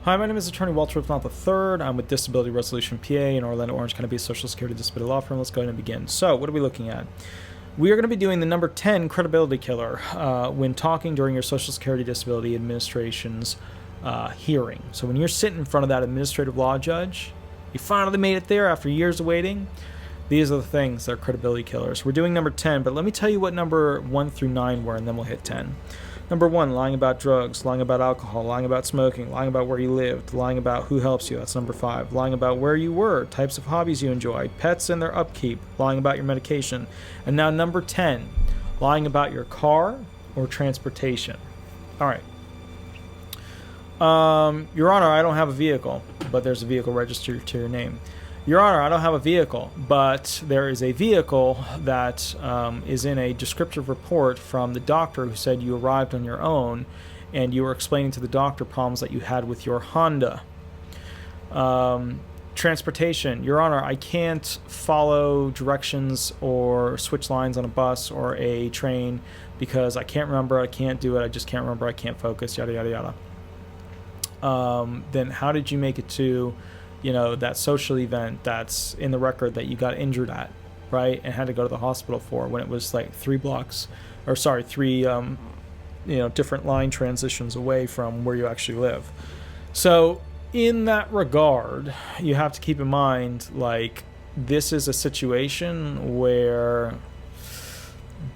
Hi, my name is Attorney Walter Rudolph Hnot III. I'm with Disability Resolution PA in Orlando, Orange County-based Social Security Disability Law Firm. Let's go ahead and begin. So, what are we looking at? We are going to be doing the number 10 credibility killer when talking during your Social Security Disability Administration's hearing. So when you're sitting in front of that administrative law judge, you finally made it there after years of waiting. These are the things that are credibility killers. We're doing number 10, but let me tell you what number 1 through 9 were, and then we'll hit 10. Number 1, lying about drugs, lying about alcohol, lying about smoking, lying about where you lived, lying about who helps you, that's number 5. Lying about where you were, types of hobbies you enjoy, pets and their upkeep, lying about your medication. And now number 10, lying about your car or transportation. All right. Your Honor, I don't have a vehicle, but there's a vehicle registered to your name. Your Honor, I don't have a vehicle, but there is a vehicle that is in a descriptive report from the doctor who said you arrived on your own and you were explaining to the doctor problems that you had with your Honda. Transportation. Your Honor, I can't follow directions or switch lines on a bus or a train because I can't remember, I can't do it, I just can't remember, I can't focus, yada, yada, yada. Then how did you make it to that social event that's in the record that you got injured at, right? And had to go to the hospital for when it was like 3 different line transitions away from where you actually live. So in that regard, you have to keep in mind, like, this is a situation where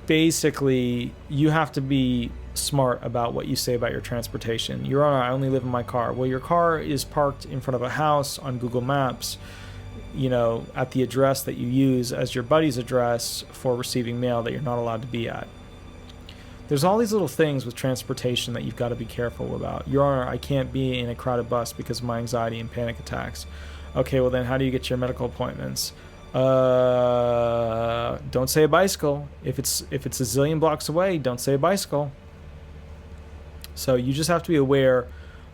basically you have to be smart about what you say about your transportation. Your Honor, I only live in my car. Well, your car is parked in front of a house on Google Maps, at the address that you use as your buddy's address for receiving mail that you're not allowed to be at. There's all these little things with transportation that you've got to be careful about. Your Honor, I can't be in a crowded bus because of my anxiety and panic attacks. Okay, well then how do you get your medical appointments? Don't say a bicycle. If it's a zillion blocks away, don't say a bicycle. So you just have to be aware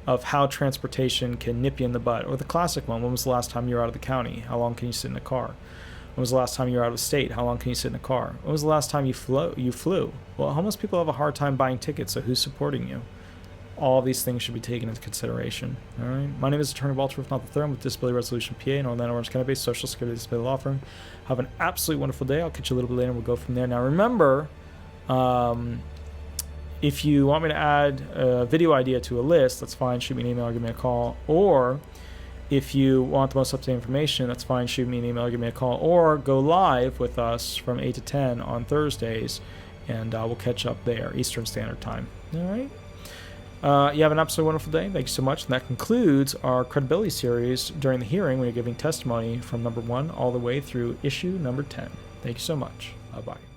of how transportation can nip you in the butt. Or the classic one, when was the last time you were out of the county? How long can you sit in a car? When was the last time you were out of state? How long can you sit in a car? When was the last time you flew? Well, homeless people have a hard time buying tickets, so who's supporting you? All of these things should be taken into consideration. All right. My name is Attorney Walter Rudolph Hnot III. I'm with Disability Resolution PA in Orlando, Orange County-based Social Security Disability Law Firm. Have an absolutely wonderful day. I'll catch you a little bit later and we'll go from there. Now remember, if you want me to add a video idea to a list, that's fine. Shoot me an email or give me a call. Or if you want the most up-to-date information, that's fine. Shoot me an email or give me a call. Or go live with us from 8 to 10 on Thursdays, and we'll catch up there, Eastern Standard Time. All right? You have an absolutely wonderful day. Thank you so much. And that concludes our credibility series during the hearing when you're giving testimony from number 1 all the way through issue number 10. Thank you so much. Bye-bye.